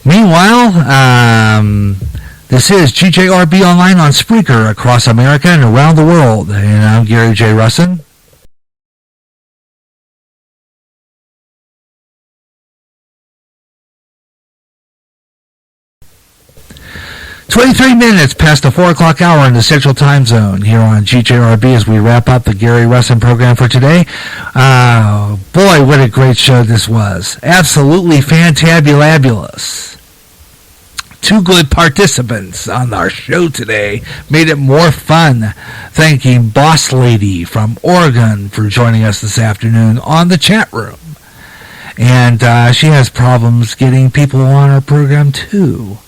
Meanwhile, this is GJRB Online on Spreaker across America and around the world. And I'm Gary J. Russen. "23 minutes past the 4 o'clock hour in the Central Time Zone here on GJRB as we wrap up the Gary Russen program for today. Boy, what a great show this was. Absolutely fantabulous. 2 good participants on our show today made it more fun. Thanking Boss Lady from Oregon for joining us this afternoon on the chat room. And she has problems getting people on our program too.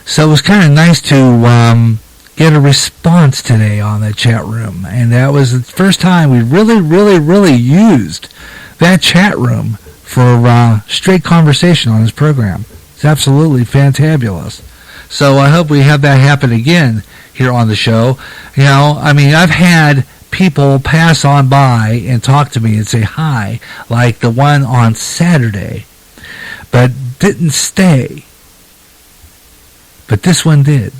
So it was kind of nice to get a response today on the chat room. And that was the first time we really used that chat room for straight conversation on this program. It's absolutely fantabulous. So I hope we have that happen again here on the show. You know, I mean, I've had people pass on by and talk to me and say hi, like the one on Saturday, but didn't stay. But this one did.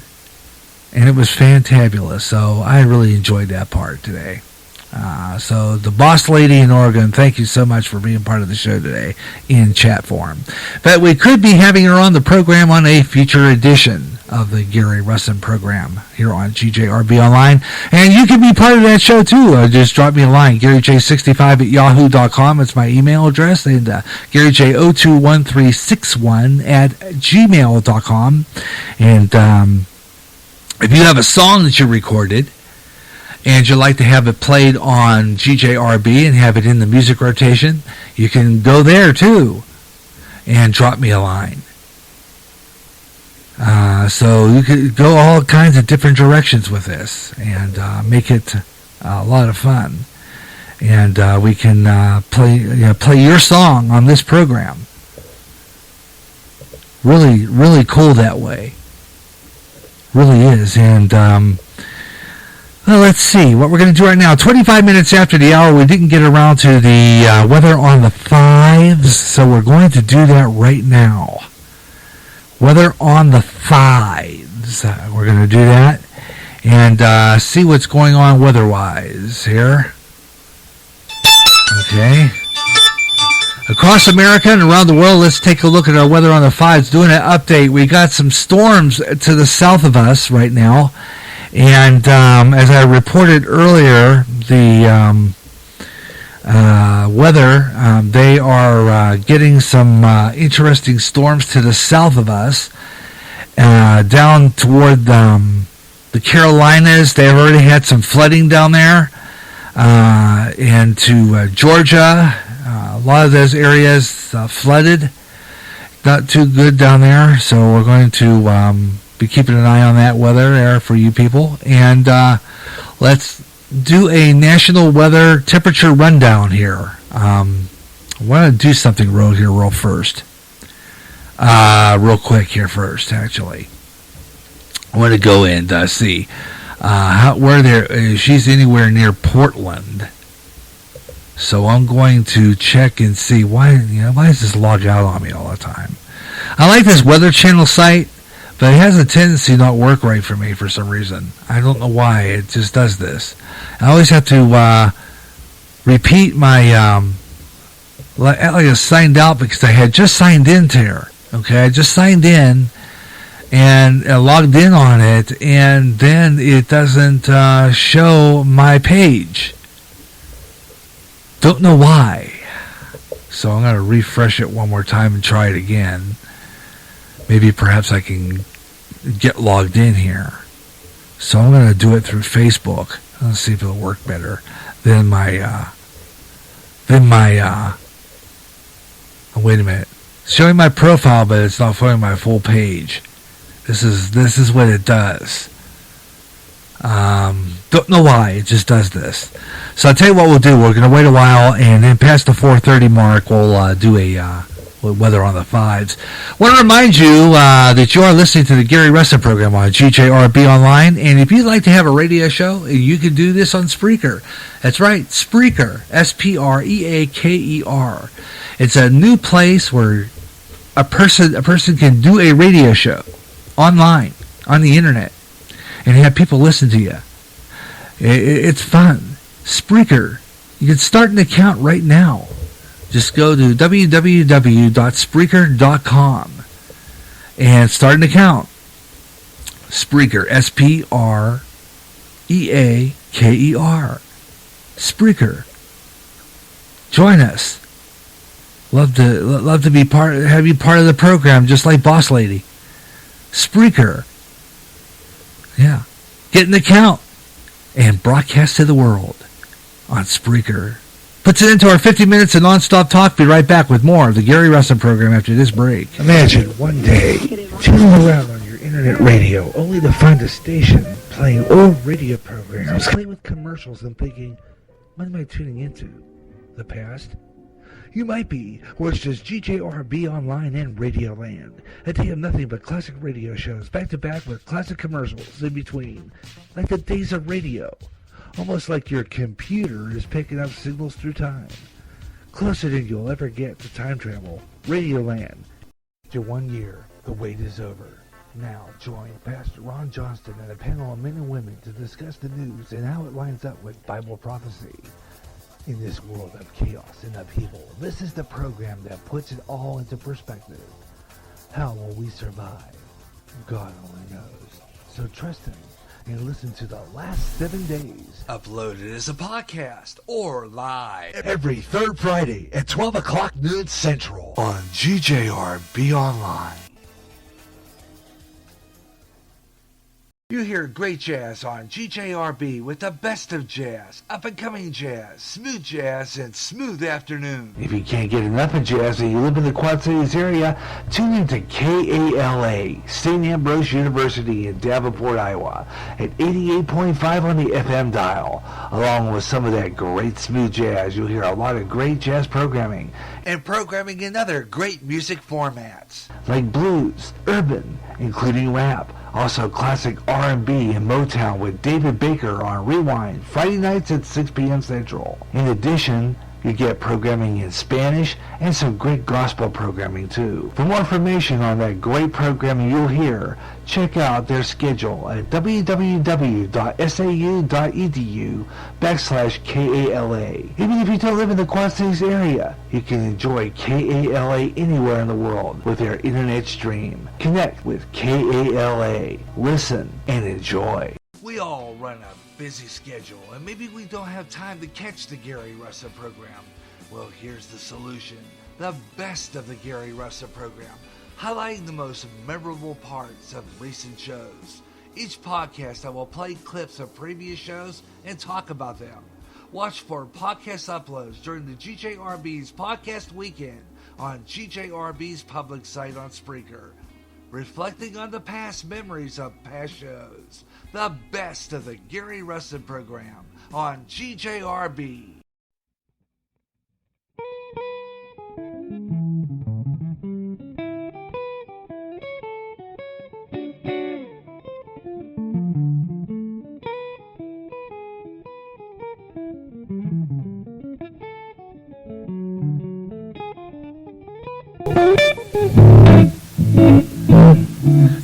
And it was fantabulous. So I really enjoyed that part today. So the Boss Lady in Oregon, thank you so much for being part of the show today in chat form. But we could be having her on the program on a future edition of the Gary Russen program here on GJRB Online. And you can be part of that show too. Just drop me a line, GaryJ65@yahoo.com. It's my email address. And GaryJ021361@gmail.com. And if you have a song that you recorded, and you'd like to have it played on GJRB and have it in the music rotation, you can go there too and drop me a line. So you could go all kinds of different directions with this and make it a lot of fun. And we can play your song on this program. Really cool that way. Really is. And well, let's see what we're going to do right now. 25 minutes after the hour, we didn't get around to the weather on the 5s, so we're going to do that right now. Weather on the 5s. We're going to do that and see what's going on weather-wise here. Okay. Across America and around the world, let's take a look at our weather on the 5s. Doing an update, we got some storms to the south of us right now. And as I reported earlier, the weather, they are getting some interesting storms to the south of us, down toward the Carolinas. They've already had some flooding down there, and to Georgia. A lot of those areas flooded. Not too good down there, so we're going to be keeping an eye on that weather there for you people. And let's do a national weather temperature rundown here. I want to do something real first. Real quick here first, actually. I want to go and see where she's anywhere near Portland. So I'm going to check and see why does this log out on me all the time? I like this Weather Channel site, but it has a tendency to not work right for me for some reason. I don't know why. It just does this. I always have to repeat my, like I signed out because I had just signed into her. Okay, I just signed in and logged in on it, and then it doesn't show my page. Don't know why. So I'm going to refresh it one more time and try it again. Maybe perhaps I can get logged in here. So I'm going to do it through Facebook. Let's see if it'll work better than my oh, wait a minute. It's showing my profile, but it's not showing my full page. This is what it does. Don't know why, it just does this. So I'll tell you what we'll do. We're going to wait a while, and then past the 4:30 mark, we'll do a weather on the 5s. I want to remind you that you are listening to the Gary Russen program on GJRB Online, and if you'd like to have a radio show, you can do this on Spreaker. That's right, Spreaker, Spreaker. It's a new place where a person can do a radio show online on the internet and have people listen to you. It's fun. Spreaker. You can start an account right now. Just go to www.spreaker.com and start an account. Spreaker, Spreaker. Spreaker. Join us. Love to be have you part of the program, just like Boss Lady. Spreaker. Yeah. Get an account and broadcast to the world on Spreaker. Puts it into our 50 minutes of non-stop talk. Be right back with more of the Gary Russen program after this break. Imagine one day tuning around on your internet radio only to find a station playing old radio programs, playing with commercials, and thinking, what am I tuning into? The past? You might be, or it's just GJRB Online and Radio Land. A day of nothing but classic radio shows, back to back with classic commercials in between, like the days of radio. Almost like your computer is picking up signals through time. Closer than you'll ever get to time travel. Radio Land. After 1 year, the wait is over. Now join Pastor Ron Johnston and a panel of men and women to discuss the news and how it lines up with Bible prophecy. In this world of chaos and upheaval, this is the program that puts it all into perspective. How will we survive? God only knows. So trust Him and listen to the last 7 days. Uploaded as a podcast or live every third Friday at 12 o'clock noon Central on GJRB Online. You hear great jazz on GJRB with the best of jazz, up-and-coming jazz, and smooth afternoon. If you can't get enough of jazz and you live in the Quad Cities area, tune in to KALA, St. Ambrose University in Davenport, Iowa, at 88.5 on the FM dial. Along with some of that great smooth jazz, you'll hear a lot of great jazz programming, and programming in other great music formats, like blues, urban, including rap, also classic R&B and Motown with David Baker on Rewind, Friday nights at 6 p.m. Central. In addition, you get programming in Spanish and some great gospel programming too. For more information on that great programming you'll hear, check out their schedule at www.sau.edu/KALA. Even if you don't live in the Quad Cities area, you can enjoy KALA anywhere in the world with their internet stream. Connect with KALA, listen, and enjoy. We all run a busy schedule, and maybe we don't have time to catch the Gary Russen program. Well, here's the solution. The best of the Gary Russen program, highlighting the most memorable parts of recent shows. Each podcast I will play clips of previous shows and talk about them. Watch for podcast uploads during the GJRB's podcast weekend on GJRB's public site on Spreaker. Reflecting on the past memories of past shows. The best of the Gary Russen program on GJRB.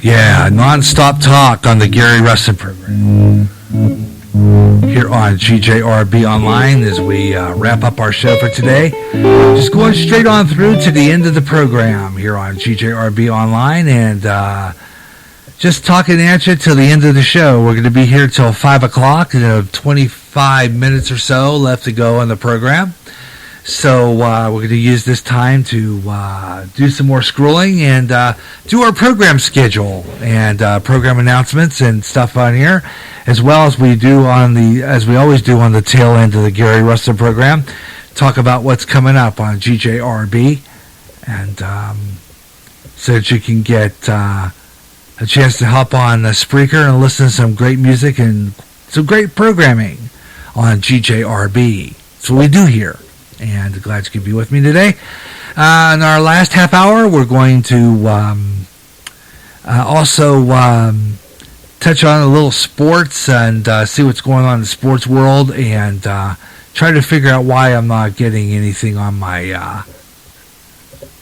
Yeah, non-stop talk on the Gary Russen program here on GJRB Online as we wrap up our show for today. Just going straight on through to the end of the program here on GJRB Online, and just talking at you till the end of the show. We're going to be here till 5 o'clock, and 25 minutes or so left to go on the program. So we're going to use this time to do some more scrolling and do our program schedule and program announcements and stuff on here, as well as we always do on the tail end of the Gary Russen program. Talk about what's coming up on GJRB, and so that you can get a chance to hop on the Spreaker and listen to some great music and some great programming on GJRB. That's what we do here. And glad you could be with me today. In our last half hour, we're going to also touch on a little sports and see what's going on in the sports world, and try to figure out why I'm not getting anything on my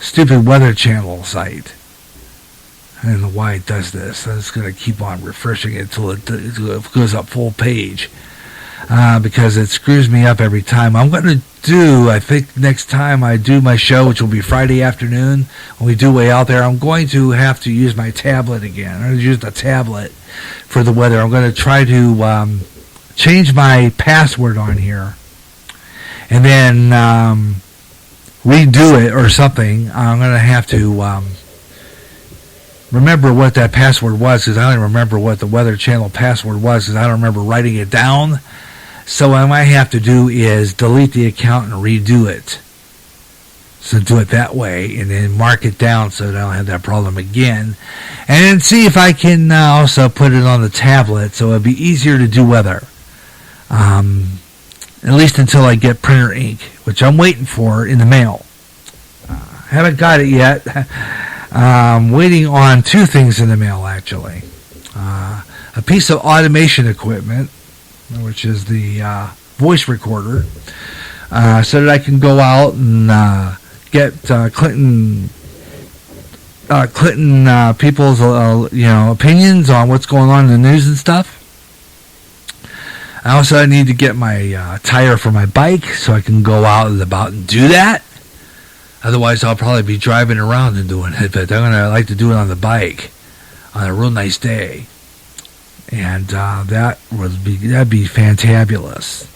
stupid Weather Channel site. I don't know why it does this. I'm just going to keep on refreshing it until it goes up full page. Because it screws me up every time. I'm going to do, I think next time I do my show, which will be Friday afternoon, when we do Way Out There, I'm going to have to use my tablet again. I'm going to use the tablet for the weather. I'm going to try to change my password on here and then redo it or something. I'm going to have to remember what that password was, because I don't remember what the Weather Channel password was, because I don't remember writing it down. So what I might have to do is delete the account and redo it. So do it that way, and then mark it down so that I don't have that problem again. And then see if I can also put it on the tablet so it'll be easier to do weather. At least until I get printer ink, which I'm waiting for in the mail. Haven't got it yet. Waiting on two things in the mail, actually. A piece of automation equipment, which is the voice recorder, so that I can go out and get Clinton people's opinions on what's going on in the news and stuff. I also need to get my tire for my bike so I can go out and about and do that. Otherwise, I'll probably be driving around and doing it, but I like to do it on the bike on a real nice day. And that'd be fantabulous.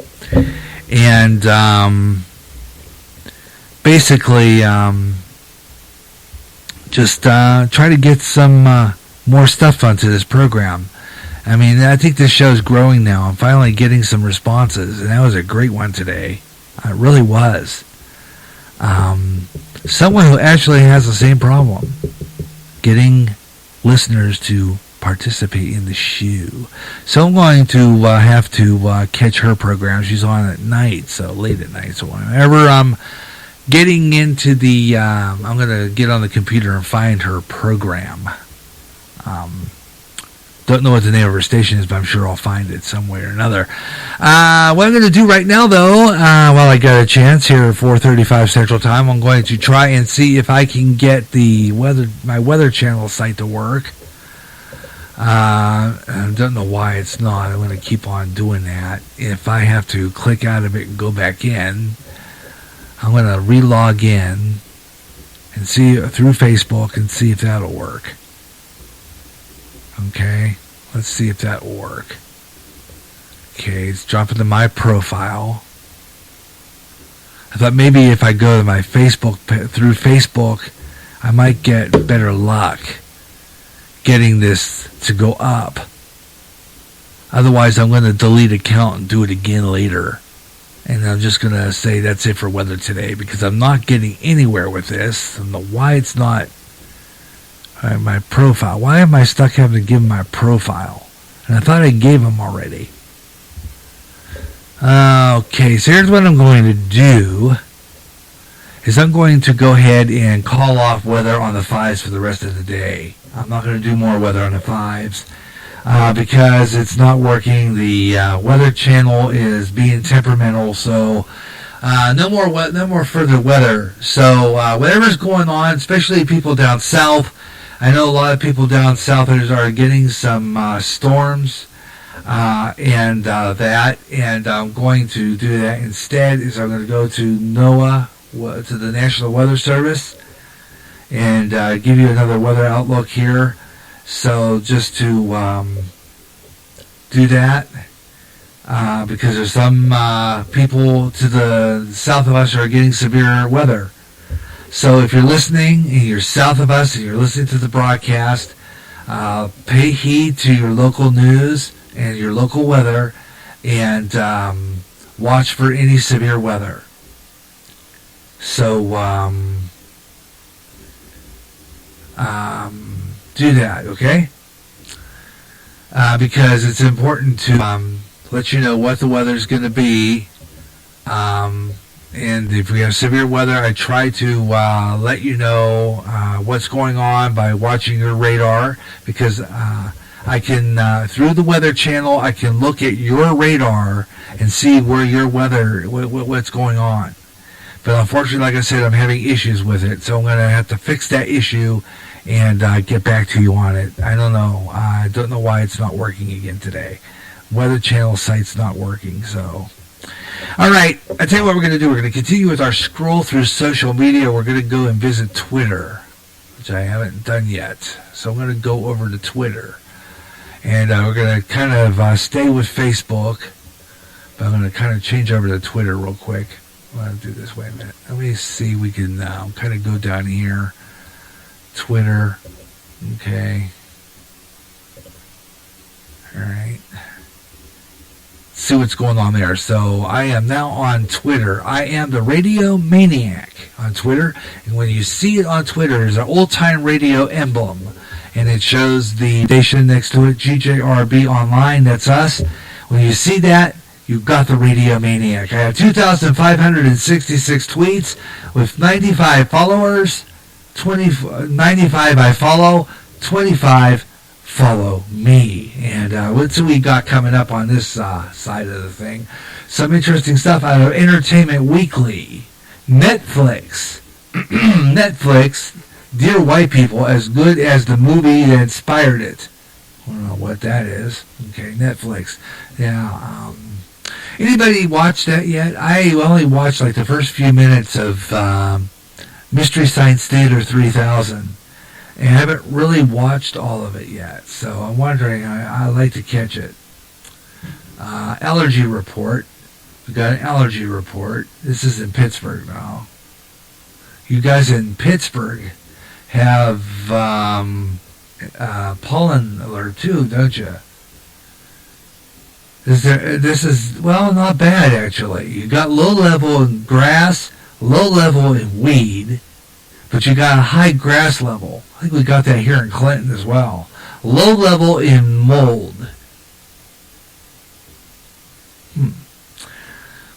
And basically, just try to get some more stuff onto this program. I mean, I think this show's growing now. I'm finally getting some responses, and that was a great one today. It really was. Someone who actually has the same problem, getting listeners to participate in the show. So I'm going to have to catch her program. She's on at night, so late at night. So whenever I'm getting into the, I'm going to get on the computer and find her program. Don't know what the name of her station is, but I'm sure I'll find it some way or another. What I'm going to do right now, though, while I got a chance here at 4:35 Central Time, I'm going to try and see if I can get my Weather Channel site to work. I don't know why it's not. I'm going to keep on doing that. If I have to click out of it and go back in, I'm going to re-log in and see through Facebook and see if that'll work. Okay, let's see if that will work. Okay, it's dropping to my profile. I thought maybe if I go to my Facebook, through Facebook, I might get better luck getting this to go up. Otherwise, I'm going to delete account and do it again later. And I'm just going to say that's it for weather today, because I'm not getting anywhere with this. I don't know why it's not my profile. Why am I stuck having to give him my profile? And I thought I gave him already. Okay, so here's what I'm going to do. Is I'm going to go ahead and call off weather on the 5s for the rest of the day. I'm not going to do more weather on the 5s because it's not working. The Weather Channel is being temperamental, so no more further weather. So whatever's going on, especially people down south, I know a lot of people down south are getting some storms and I'm going to do that instead. Is I'm going to go to NOAA, to the National Weather Service, and give you another weather outlook here. So just to do that, because there's some people to the south of us who are getting severe weather. So if you're listening and you're south of us and you're listening to the broadcast, pay heed to your local news and your local weather, and watch for any severe weather. So do that, okay? Because it's important to let you know what the weather's going to be. And if we have severe weather, I try to let you know what's going on by watching your radar, because I can, through the Weather Channel, I can look at your radar and see where your weather, what's going on. But unfortunately, like I said, I'm having issues with it, so I'm going to have to fix that issue and get back to you on it. I don't know. I don't know why it's not working again today. Weather Channel site's not working, so... All right, I tell you what we're going to do. We're going to continue with our scroll through social media. We're going to go and visit Twitter, which I haven't done yet. So I'm going to go over to Twitter. And we're going to kind of stay with Facebook, but I'm going to kind of change over to Twitter real quick. I'm going to do this. Wait a minute. Let me see if we can kind of go down here. Twitter. Okay. All right. See what's going on there. So I am now on Twitter. I am the Radio Maniac on Twitter. And when you see it on Twitter, there's an old-time radio emblem. And it shows the station next to it, GJRB Online. That's us. When you see that, you've got the Radio Maniac. I have 2,566 tweets with 95 followers. 95 I follow, 25 follow me. And what's we got coming up on this side of the thing? Some interesting stuff out of Entertainment Weekly. Netflix. Netflix, Dear White People, as good as the movie that inspired it. I don't know what that is. Okay, Netflix. Yeah, anybody watch that yet? I only watched like the first few minutes of Mystery Science Theater 3000. And I haven't really watched all of it yet. So I'm wondering, I'd like to catch it. Allergy report. We've got an allergy report. This is in Pittsburgh now. You guys in Pittsburgh have pollen alert too, don't you? This is, well, not bad actually. You got low level in grass, low level in weed, but you got a high grass level. I think we got that here in Clinton as well. Low level in mold.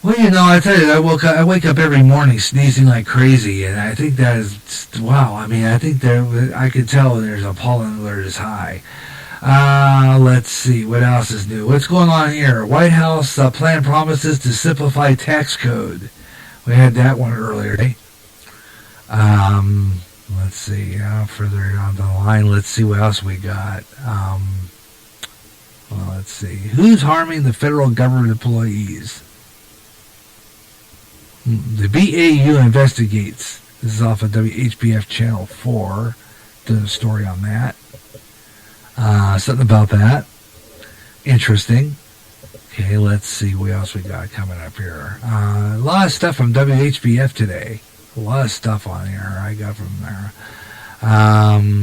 Well, you know, I tell you, I wake up every morning sneezing like crazy, and I think that is, wow, I mean, I think I can tell there's a pollen alert is high. Let's see, what else is new? What's going on here? White House plan promises to simplify tax code. We had that one earlier today. Let's see, further down the line, let's see what else we got. Well, let's see. Who's harming the federal government employees? The BAU investigates. This is off of WHBF Channel 4. Doing a story on that. Something about that. Interesting. Okay, let's see what else we got coming up here. A lot of stuff from WHBF today. A lot of stuff on here I got from there.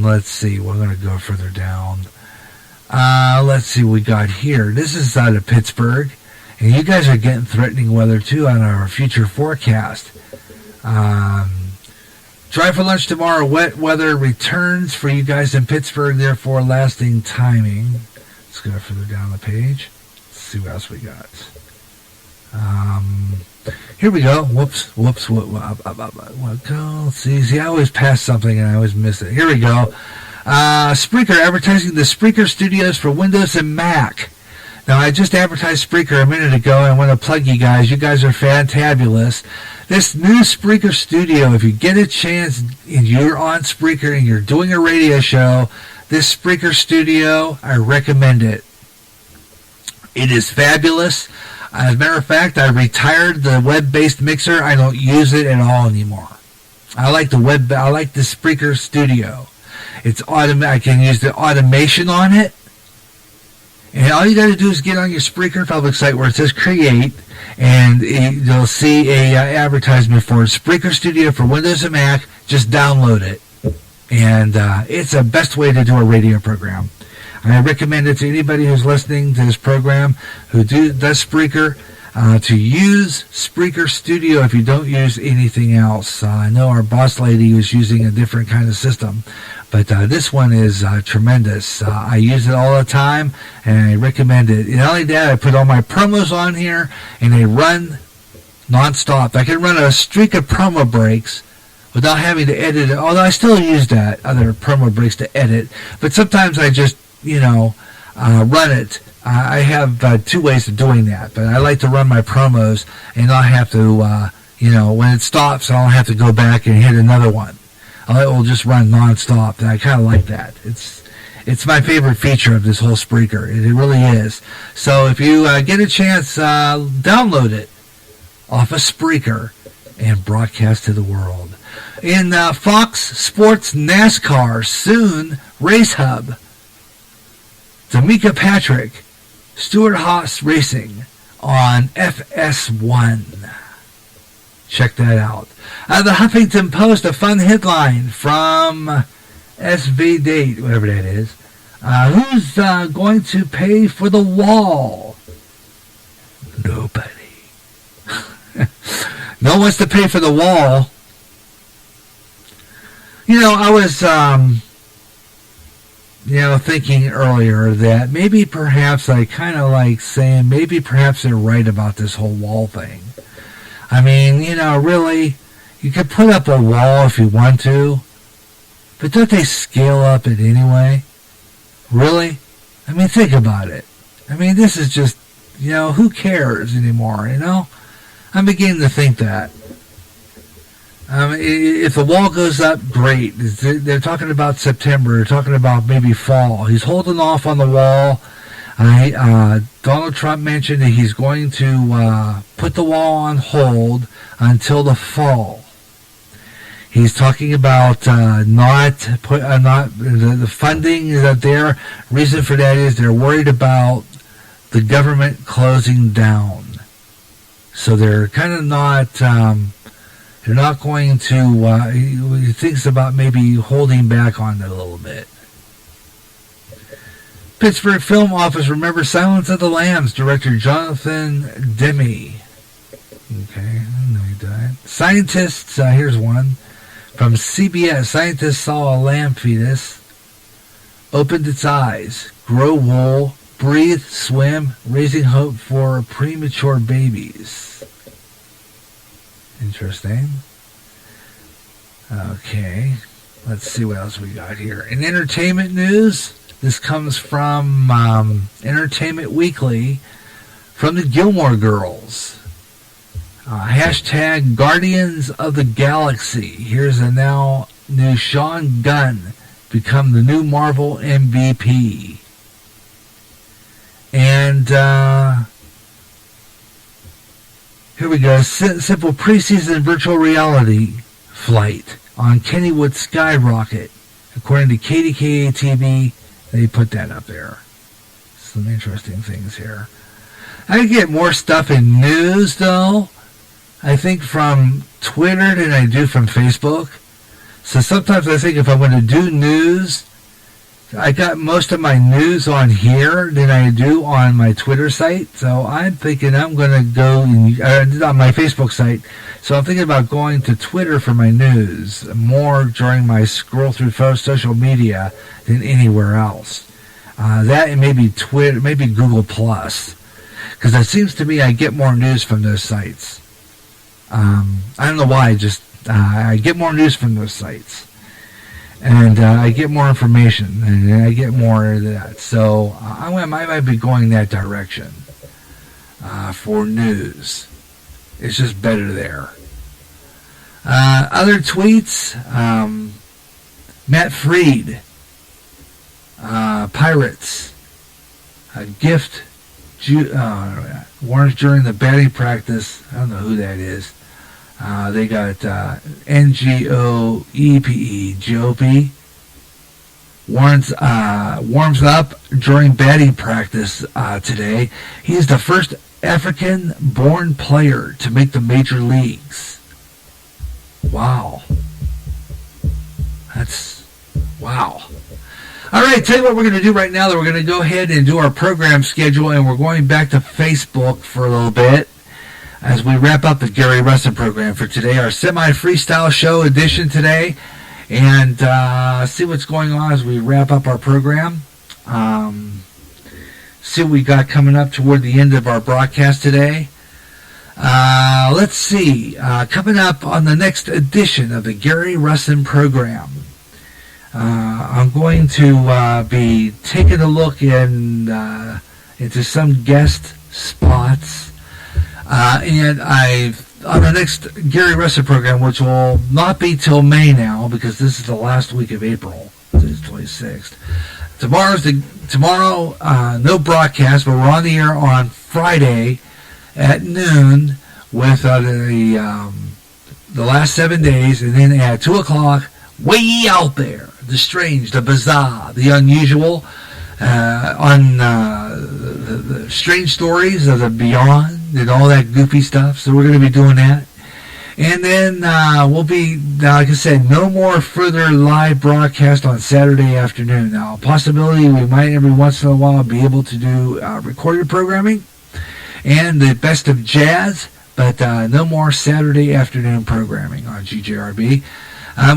Let's see. We're going to go further down. Let's see what we got here. This is out of Pittsburgh. And you guys are getting threatening weather, too, on our future forecast. Dry for lunch tomorrow. Wet weather returns for you guys in Pittsburgh, therefore lasting timing. Let's go further down the page. Let's see what else we got. Here we go. Whoops. Let's see, I always pass something and I always miss it. Here we go. Spreaker advertising the Spreaker Studios for Windows and Mac. Now, I just advertised Spreaker a minute ago, and I want to plug you guys. You guys are fantabulous. This new Spreaker Studio, if you get a chance and you're on Spreaker and you're doing a radio show, this Spreaker Studio, I recommend it. It is fabulous. As a matter of fact, I retired the web-based mixer. I don't use it at all anymore. I like the Spreaker Studio. It's I can use the automation on it. And all you got to do is get on your Spreaker public site where it says create, and you'll see a advertisement for Spreaker Studio for Windows and Mac. Just download it. And it's the best way to do a radio program. I recommend it to anybody who's listening to this program who does Spreaker to use Spreaker Studio if you don't use anything else. I know our boss lady was using a different kind of system, but this one is tremendous. I use it all the time, and I recommend it. Not only that, I put all my promos on here, and they run nonstop. I can run a streak of promo breaks without having to edit it, although I still use that other promo breaks to edit. But sometimes I just, run it. I have two ways of doing that, but I like to run my promos and not have to, when it stops, I don't have to go back and hit another one. It will just run nonstop. And I kind of like that. It's my favorite feature of this whole Spreaker. It really is. So if you get a chance, download it off of Spreaker and broadcast to the world. In Fox Sports NASCAR, soon Race Hub, D'Amica Patrick, Stuart Haas Racing on FS1. Check that out. The Huffington Post, a fun headline from SV Date, whatever that is. Who's going to pay for the wall? Nobody. No one wants to pay for the wall. I was, thinking earlier that maybe perhaps I kind of like saying maybe perhaps they're right about this whole wall thing. I mean, really, you could put up a wall if you want to, but don't they scale up it anyway? Really? I mean, think about it. I mean, this is just, who cares anymore, I'm beginning to think that. If the wall goes up, great. They're talking about September. They're talking about maybe fall. He's holding off on the wall. Donald Trump mentioned that he's going to put the wall on hold until the fall. He's talking about the funding is up there. Reason for that is they're worried about the government closing down. So they're kind of not. They're not going to. He thinks about maybe holding back on it a little bit. Pittsburgh Film Office remembers Silence of the Lambs, director Jonathan Demme. Okay, I know he died. Scientists, here's one from CBS. Scientists saw a lamb fetus, opened its eyes, grow wool, breathe, swim, raising hope for premature babies. Interesting. Okay, let's see what else we got here. In entertainment news, this comes from Entertainment Weekly from the Gilmore Girls. Hashtag Guardians of the Galaxy. Here's a now new Sean Gunn become the new Marvel MVP. And here we go. Simple preseason virtual reality flight on Kennywood Skyrocket. According to KDKA TV, they put that up there. Some interesting things here. I get more stuff in news, though, I think, from Twitter than I do from Facebook. So sometimes I think if I'm going to do news, I got most of my news on here than I do on my Twitter site. So I'm thinking I'm going to go on my Facebook site. So I'm thinking about going to Twitter for my news more during my scroll through social media than anywhere else. That and maybe Twitter, maybe Google Plus, because it seems to me I get more news from those sites. I don't know why. I get more news from those sites. And I get more information, and I get more of that. So I might be going that direction for news. It's just better there. Other tweets, Matt Freed, Pirates, gift, warns during the batting practice. I don't know who that is. They got NGOEPE, GOP, warms up during batting practice today. He is the first African-born player to make the major leagues. Wow. Wow. All right, tell you what we're going to do right now. We're going to go ahead and do our program schedule, and we're going back to Facebook for a little bit as we wrap up the Gary Russen program for today, our semi-freestyle show edition today, and see what's going on as we wrap up our program. See what we got coming up toward the end of our broadcast today. Let's see. Coming up on the next edition of the Gary Russen program, I'm going to be taking a look into some guest spots. And on the next Gary Russen program, which will not be till May now, because this is the last week of April. It's 26th. Tomorrow, no broadcast, but we're on the air on Friday at noon with the last 7 days, and then at 2 o'clock, way out there, the strange, the bizarre, the unusual, on the strange stories of the beyond and all that goofy stuff. So we're going to be doing that. And then we'll be, like I said, no more further live broadcast on Saturday afternoon. Now, a possibility we might every once in a while be able to do recorded programming and the best of jazz, but no more Saturday afternoon programming on GJRB.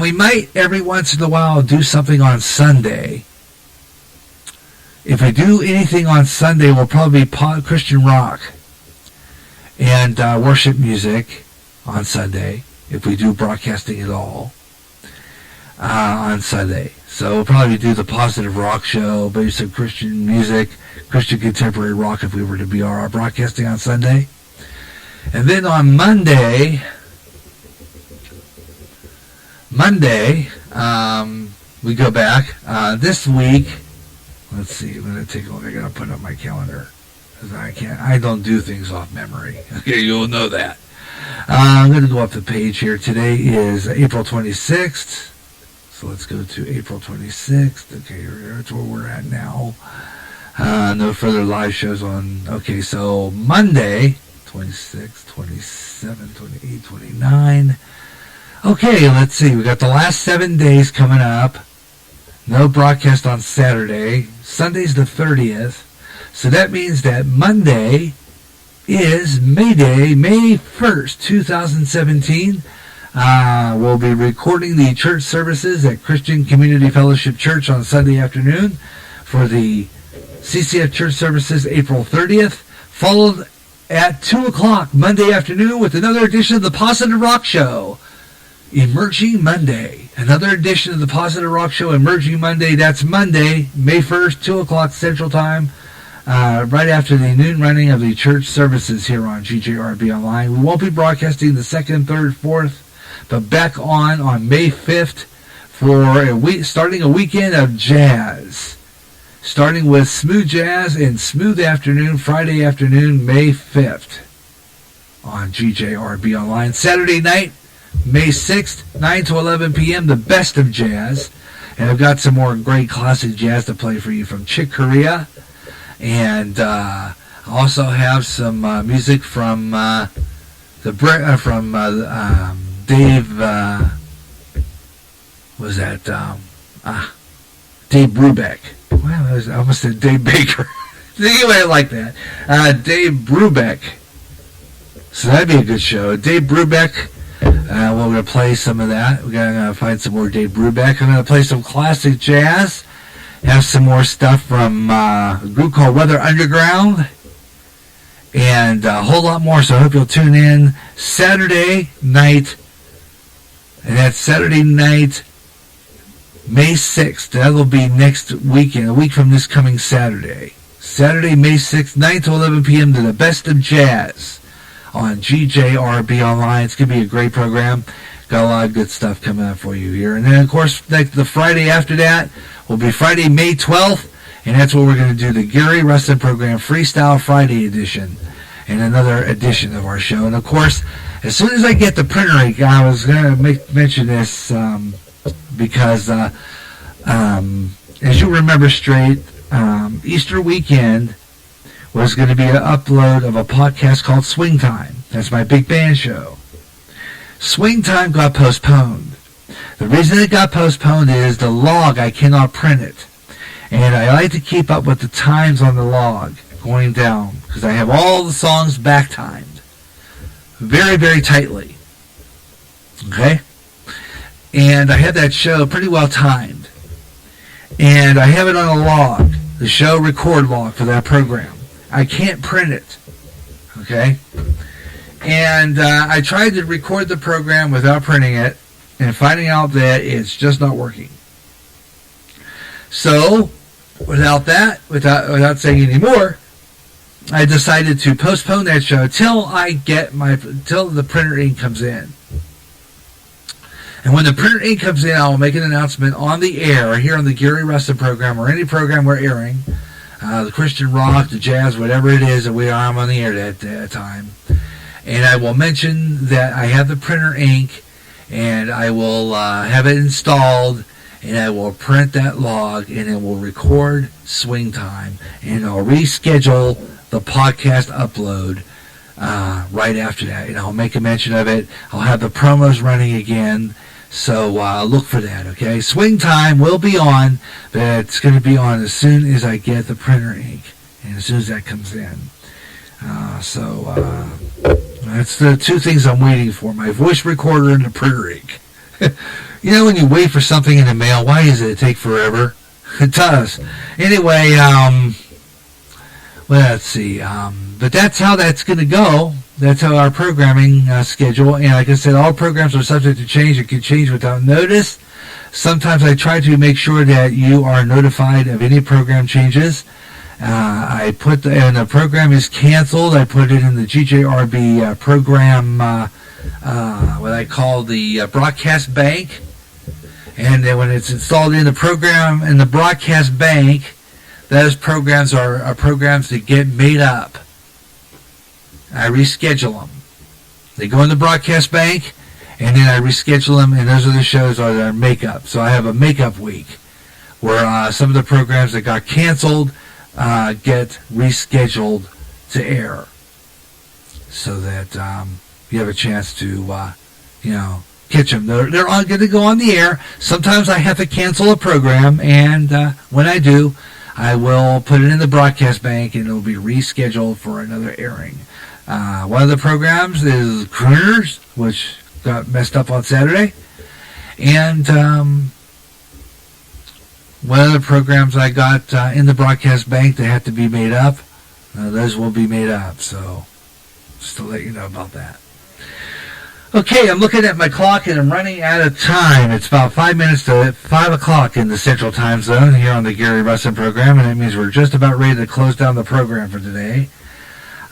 We might every once in a while do something on Sunday. If we do anything on Sunday, we'll probably be Christian rock and worship music on Sunday, if we do broadcasting at all on Sunday. So we'll probably do the Positive Rock Show, maybe some Christian music, Christian contemporary rock if we were to be our broadcasting on Sunday. And then on Monday, we go back. This week, let's see, I'm going to take a look. I got to put up my calendar, because I don't do things off memory. Okay, you'll know that. I'm going to go up the page here. Today is April 26th. So let's go to April 26th. Okay, that's where we're at now. No further live shows on. Okay, so Monday, 26, 27, 28, 29. Okay, let's see. We got the last 7 days coming up. No broadcast on Saturday. Sunday's the 30th. So that means that Monday is May Day, May 1st, 2017. We'll be recording the church services at Christian Community Fellowship Church on Sunday afternoon for the CCF church services April 30th, followed at 2 o'clock Monday afternoon with another edition of the Positive Rock Show, Emerging Monday. Another edition of the Positive Rock Show, Emerging Monday. That's Monday, May 1st, 2 o'clock Central Time. Right after the noon running of the church services here on GJRB Online. We won't be broadcasting the 2nd, 3rd, 4th, but back on May 5th for starting a weekend of jazz. Starting with smooth jazz and smooth afternoon, Friday afternoon, May 5th on GJRB Online. Saturday night, May 6th, 9 to 11 p.m., the best of jazz. And I've got some more great classic jazz to play for you from Chick Corea. And I also have some music from Dave. Dave Brubeck. Well, I almost said Dave Baker. Anyway, like that. Dave Brubeck. So that'd be a good show. Dave Brubeck. We're going to play some of that. We're going to find some more Dave Brubeck. I'm going to play some classic jazz. Have some more stuff from a group called Weather Underground. And a whole lot more. So I hope you'll tune in Saturday night. And that's Saturday night, May 6th. That'll be next weekend, a week from this coming Saturday. Saturday, May 6th, 9 to 11 p.m. to the best of jazz on GJRB Online. It's going to be a great program. Got a lot of good stuff coming up for you here. And then, of course, the Friday after that will be Friday, May 12th. And that's where we're going to do the Gary Russen Program Freestyle Friday edition. And another edition of our show. And, of course, as soon as I get the printer ink, I was going to mention this because, as you remember straight, Easter weekend was going to be an upload of a podcast called Swing Time. That's my big band show. Swing Time got postponed. The reason it got postponed is the log, I cannot print it. And I like to keep up with the times on the log going down because I have all the songs back timed very, very tightly. Okay? And I have that show pretty well timed. And I have it on a log, the show record log for that program. I can't print it. Okay? And I tried to record the program without printing it and finding out that it's just not working. So, without saying any more, I decided to postpone that show till the printer ink comes in. And when the printer ink comes in, I'll make an announcement on the air here on the Gary Russen program or any program we're airing, the Christian rock, the jazz, whatever it is that I'm on the air at that time. And I will mention that I have the printer ink, and I will have it installed, and I will print that log, and it will record Swing Time, and I'll reschedule the podcast upload right after that, and I'll make a mention of it. I'll have the promos running again, so look for that, okay? Swing Time will be on, but it's going to be on as soon as I get the printer ink, and as soon as that comes in. That's the two things I'm waiting for, my voice recorder and the printer ink. You know when you wait for something in the mail, why does it take forever? It does. Anyway, let's see. But that's how that's going to go. That's how our programming schedule. And like I said, all programs are subject to change. It can change without notice. Sometimes I try to make sure that you are notified of any program changes. I put and the program is canceled. I put it in the GJRB program, what I call the broadcast bank. And then when it's installed in the program in the broadcast bank, those programs are programs that get made up. I reschedule them. They go in the broadcast bank, and then I reschedule them, and those are the shows that are makeup. So I have a makeup week where some of the programs that got canceled get rescheduled to air, so that you have a chance to, catch them. They're all going to go on the air. Sometimes I have to cancel a program, and when I do, I will put it in the broadcast bank, and it will be rescheduled for another airing. One of the programs is Crooners, which got messed up on Saturday. And one of the programs I got in the broadcast bank that had to be made up, those will be made up. So just to let you know about that. Okay, I'm looking at my clock and I'm running out of time. It's about 5 minutes to 5 o'clock in the Central Time Zone here on the Gary Russen program, and that means we're just about ready to close down the program for today.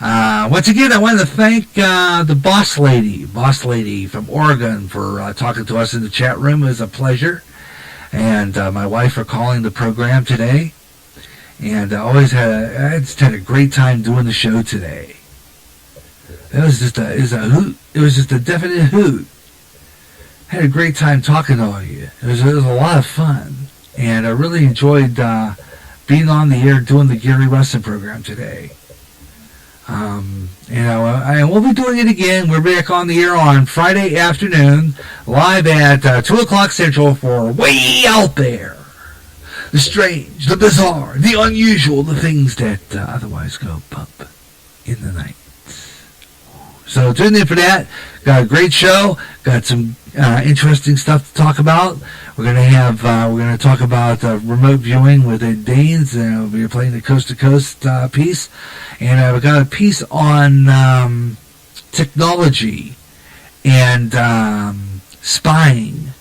Once again, I want to thank the boss lady from Oregon for talking to us in the chat room. It was a pleasure. And my wife for calling the program today. And I just had a great time doing the show today. It was just a hoot. It was just a definite hoot. I had a great time talking to all of you. It was a lot of fun. And I really enjoyed being on the air doing the Gary Russen program today. We'll be doing it again. We're back on the air on Friday afternoon, live at 2 o'clock Central for Way Out There. The strange, the bizarre, the unusual, the things that otherwise go bump in the night. So tune in for that. Got a great show. Got some interesting stuff to talk about. We're going to talk about remote viewing with Ed Danes, and we'll be playing the Coast to Coast piece. And I've got a piece on technology and spying.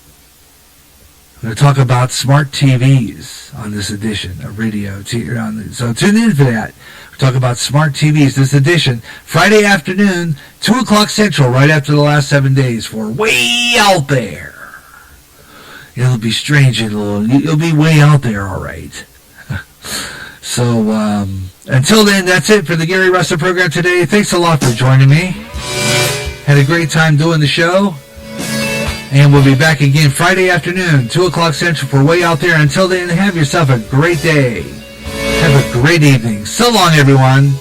I'm going to talk about smart TVs on this edition of Radio T. So tune in for that. We'll talk about smart TVs this edition, Friday afternoon, 2 o'clock Central, right after the last 7 days for Way Out There. It'll be strange and it'll be way out there, all right. So until then, that's it for the Gary Russen program today. Thanks a lot for joining me. Had a great time doing the show. And we'll be back again Friday afternoon, 2 o'clock Central for Way Out There. Until then, have yourself a great day. Have a great evening. So long, everyone.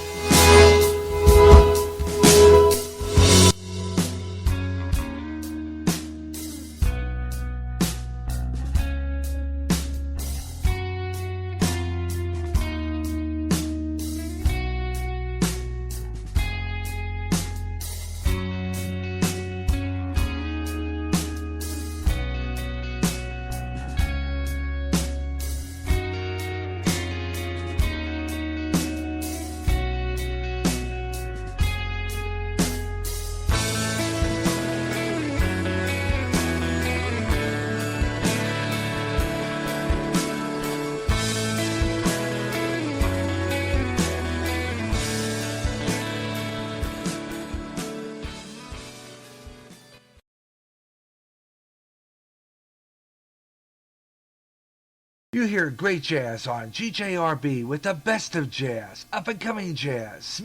You hear great jazz on GJRB with the best of jazz, up-and-coming jazz,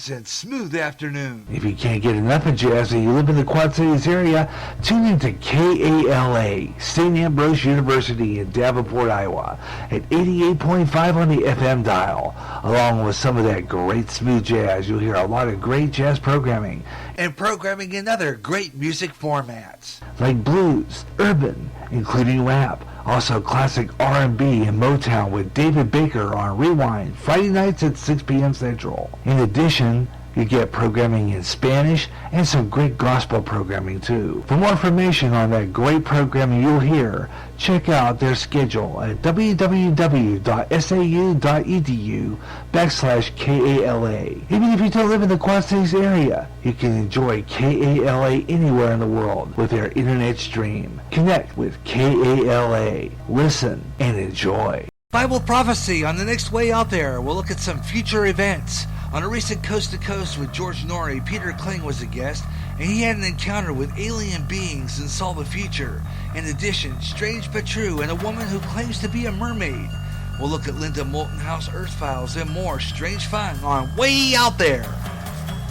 and smooth afternoon. If you can't get enough of jazz and you live in the Quad Cities area, tune in to KALA, St. Ambrose University in Davenport, Iowa, at 88.5 on the FM dial. Along with some of that great smooth jazz, you'll hear a lot of great jazz programming, and programming in other great music formats, like blues, urban, including rap, also classic R&B and Motown with David Baker on Rewind, Friday nights at 6 p.m. Central. In addition, you get programming in Spanish and some great gospel programming too. For more information on that great programming you'll hear, check out their schedule at www.sau.edu/KALA. Even if you don't live in the Quad Cities area, you can enjoy KALA anywhere in the world with their internet stream. Connect with KALA. Listen and enjoy. Bible Prophecy on the next way out there. We'll look at some future events. On a recent Coast to Coast with George Norrie, Peter Kling was a guest, and he had an encounter with alien beings and saw the future. In addition, strange but true, and a woman who claims to be a mermaid. We'll look at Linda Moulton House Earth Files and more strange fun on Way Out There.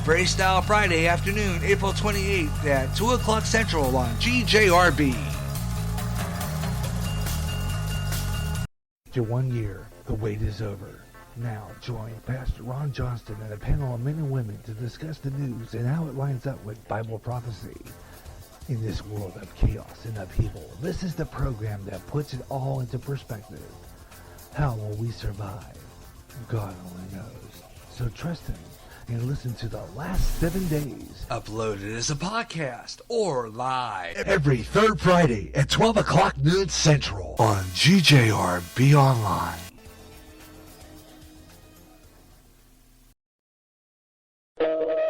Free Style Friday afternoon, April 28th at 2 o'clock Central on GJRB. After 1 year, the wait is over. Now join Pastor Ron Johnston and a panel of men and women to discuss the news and how it lines up with Bible prophecy. In this world of chaos and upheaval, this is the program that puts it all into perspective. How will we survive? God only knows. So trust Him and listen to the last 7 days. Uploaded as a podcast or live every third Friday at 12 o'clock noon Central on GJRB Online.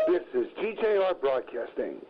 This is GJR Broadcasting.